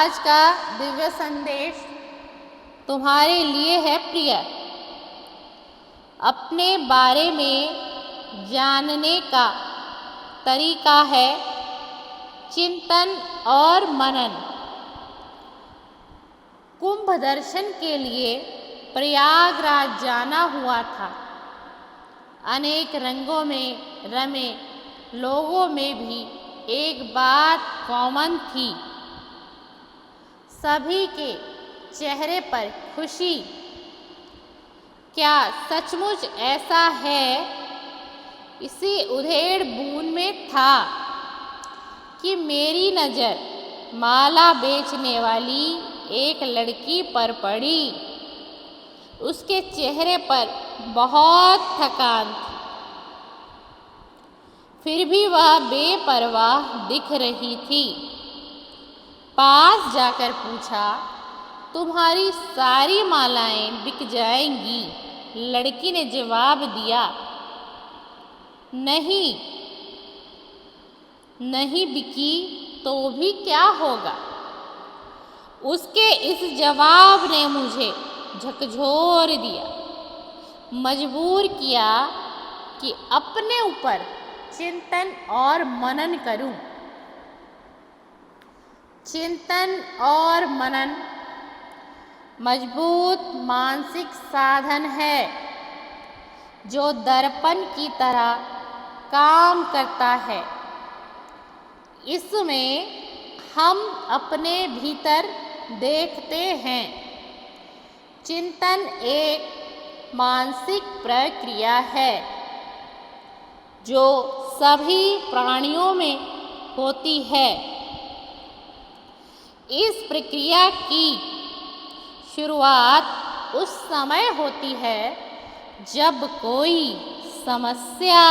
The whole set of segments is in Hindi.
आज का दिव्य संदेश तुम्हारे लिए है प्रिय। अपने बारे में जानने का तरीका है चिंतन और मनन। कुंभ दर्शन के लिए प्रयागराज जाना हुआ था। अनेक रंगों में रमे लोगों में भी एक बात कॉमन थी, सभी के चेहरे पर खुशी। क्या सचमुच ऐसा है? इसी उधेड़ बूंद में था कि मेरी नज़र माला बेचने वाली एक लड़की पर पड़ी। उसके चेहरे पर बहुत थकान थी, फिर भी वह बेपरवाह दिख रही थी। पास जाकर पूछा, तुम्हारी सारी मालाएं बिक जाएंगी? लड़की ने जवाब दिया, नहीं, नहीं बिकी तो भी क्या होगा। उसके इस जवाब ने मुझे झकझोर दिया, मजबूर किया कि अपने ऊपर चिंतन और मनन करूं। चिंतन और मनन मजबूत मानसिक साधन है जो दर्पण की तरह काम करता है। इसमें हम अपने भीतर देखते हैं। चिंतन एक मानसिक प्रक्रिया है जो सभी प्राणियों में होती है। इस प्रक्रिया की शुरुआत उस समय होती है जब कोई समस्या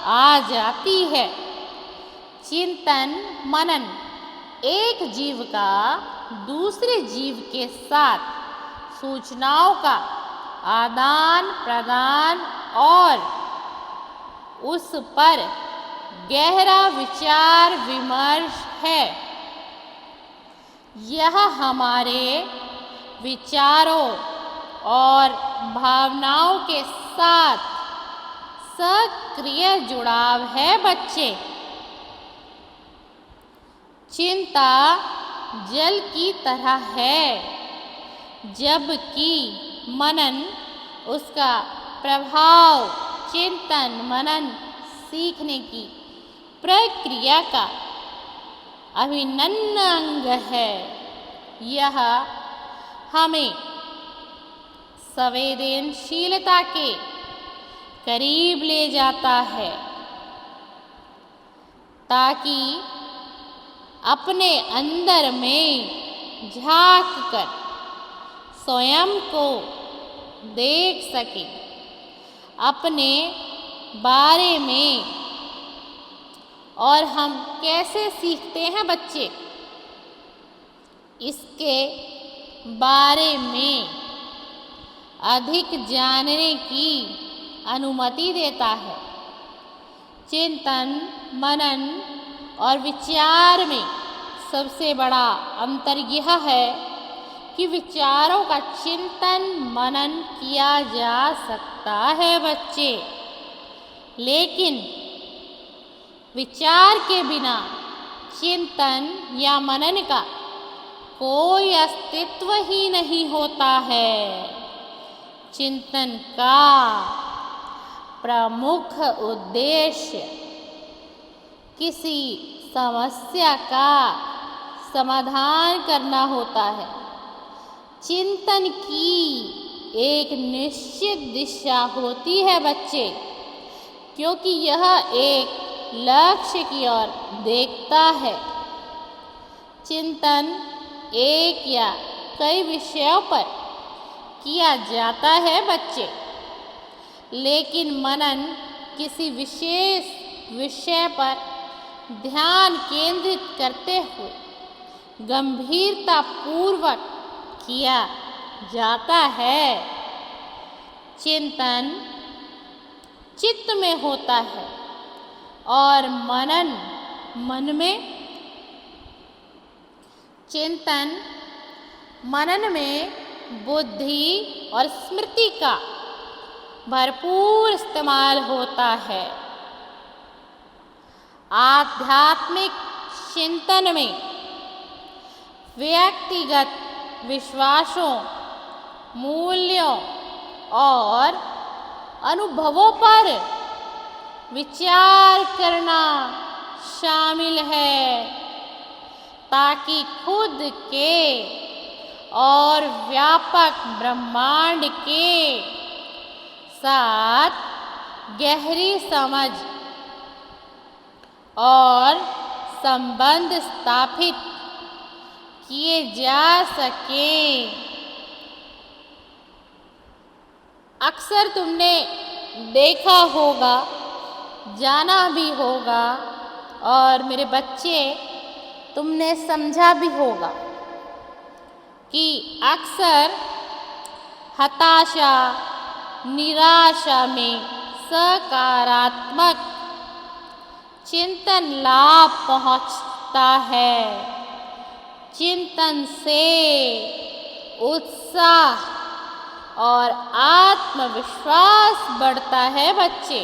आ जाती है। चिंतन मनन एक जीव का दूसरे जीव के साथ सूचनाओं का आदान प्रदान और उस पर गहरा विचार विमर्श है। यह हमारे विचारों और भावनाओं के साथ सक्रिय जुड़ाव है बच्चे। चिंता जल की तरह है, जबकि मनन उसका प्रभाव। चिंतन मनन सीखने की प्रक्रिया का अभिन्न अंग है। यह हमें संवेदनशीलता के करीब ले जाता है ताकि अपने अंदर में झांक कर स्वयं को देख सके, अपने बारे में। और हम कैसे सीखते हैं बच्चे? इसके बारे में अधिक जानने की अनुमति देता है। चिंतन मनन और विचार में सबसे बड़ा अंतर यह है कि विचारों का चिंतन मनन किया जा सकता है बच्चे, लेकिन विचार के बिना चिंतन या मनन का कोई अस्तित्व ही नहीं होता है। चिंतन का प्रमुख उद्देश्य किसी समस्या का समाधान करना होता है। चिंतन की एक निश्चित दिशा होती है बच्चे, क्योंकि यह एक लक्ष्य की ओर देखता है। चिंतन एक या कई विषयों पर किया जाता है बच्चे, लेकिन मनन किसी विशेष विषय पर ध्यान केंद्रित करते हुए गंभीरता पूर्वक किया जाता है। चिंतन चित्त में होता है और मनन मन में। चिंतन मनन में बुद्धि और स्मृति का भरपूर इस्तेमाल होता है। आध्यात्मिक चिंतन में व्यक्तिगत विश्वासों, मूल्यों और अनुभवों पर विचार करना शामिल है, ताकि खुद के और व्यापक ब्रह्मांड के साथ गहरी समझ और संबंध स्थापित किए जा सकें। अक्सर तुमने देखा होगा, जाना भी होगा और मेरे बच्चे तुमने समझा भी होगा कि अक्सर हताशा, निराशा में सकारात्मक चिंतन लाभ पहुंचता है। चिंतन से उत्साह और आत्मविश्वास बढ़ता है बच्चे।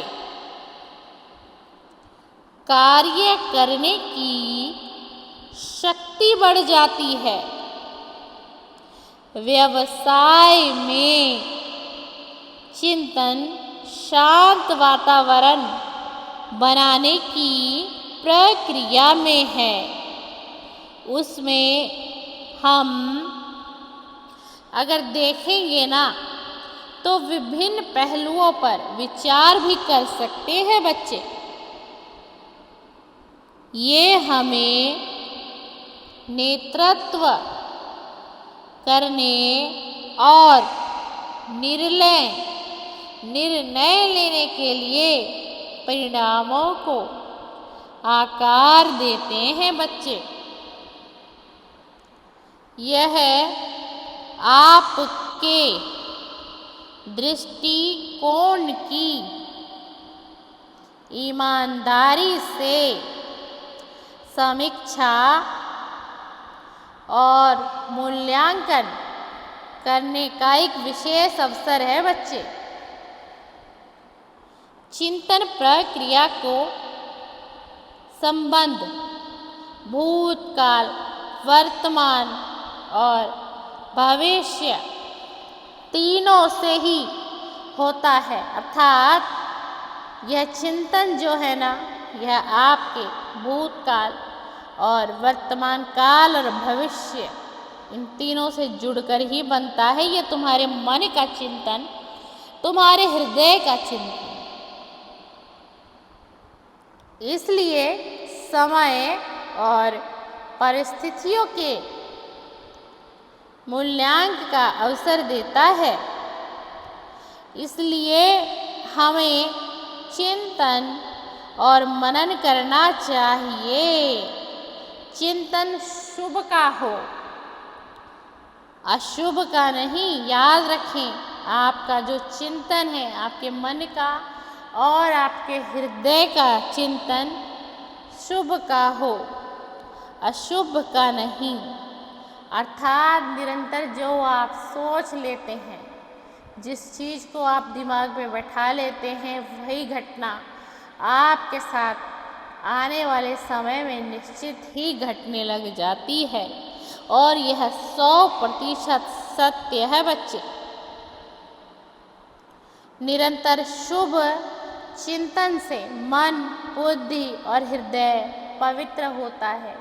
कार्य करने की शक्ति बढ़ जाती है। व्यवसाय में चिंतन शांत वातावरण बनाने की प्रक्रिया में है। उसमें हम अगर देखेंगे ना तो विभिन्न पहलुओं पर विचार भी कर सकते हैं बच्चे। ये हमें नेतृत्व करने और निर्णय लेने के लिए परिणामों को आकार देते हैं बच्चे। यह आपके दृष्टिकोण की ईमानदारी से समीक्षा और मूल्यांकन करने का एक विशेष अवसर है बच्चे। चिंतन प्रक्रिया को संबंध भूतकाल, वर्तमान और भविष्य तीनों से ही होता है। अर्थात यह चिंतन जो है ना, यह आपके भूतकाल और वर्तमान काल और भविष्य इन तीनों से जुड़कर ही बनता है। यह तुम्हारे मन का चिंतन, तुम्हारे हृदय का चिंतन। इसलिए समय और परिस्थितियों के मूल्यांकन का अवसर देता है। इसलिए हमें चिंतन और मनन करना चाहिए। चिंतन शुभ का हो, अशुभ का नहीं। याद रखें, आपका जो चिंतन है, आपके मन का और आपके हृदय का चिंतन शुभ का हो, अशुभ का नहीं। अर्थात निरंतर जो आप सोच लेते हैं, जिस चीज़ को आप दिमाग में बैठा लेते हैं, वही घटना आपके साथ आने वाले समय में निश्चित ही घटने लग जाती है। और यह 100% सत्य है बच्चे। निरंतर शुभ चिंतन से मन, बुद्धि और हृदय पवित्र होता है।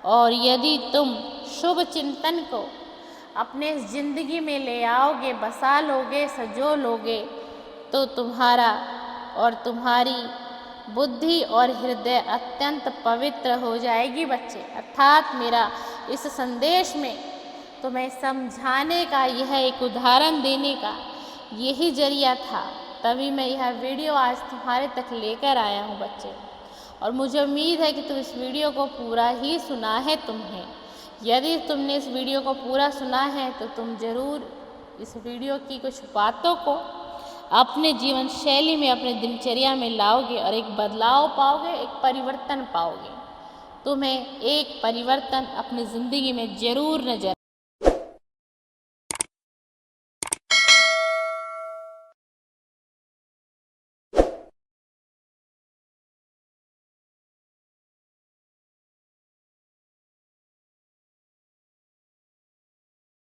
और यदि तुम शुभ चिंतन को अपने जिंदगी में ले आओगे, बसा लोगे, सजो लोगे, तो तुम्हारा और तुम्हारी बुद्धि और हृदय अत्यंत पवित्र हो जाएगी बच्चे। अर्थात मेरा इस संदेश में तुम्हें समझाने का, यह एक उदाहरण देने का यही जरिया था। तभी मैं यह वीडियो आज तुम्हारे तक लेकर आया हूँ बच्चे। और मुझे उम्मीद है कि तुम इस वीडियो को पूरा ही सुना है तुमने। यदि तुमने इस वीडियो को पूरा सुना है तो तुम ज़रूर इस वीडियो की कुछ बातों को अपने जीवन शैली में, अपने दिनचर्या में लाओगे और एक बदलाव पाओगे, एक परिवर्तन पाओगे। तुम्हें एक परिवर्तन अपनी ज़िंदगी में ज़रूर नज़र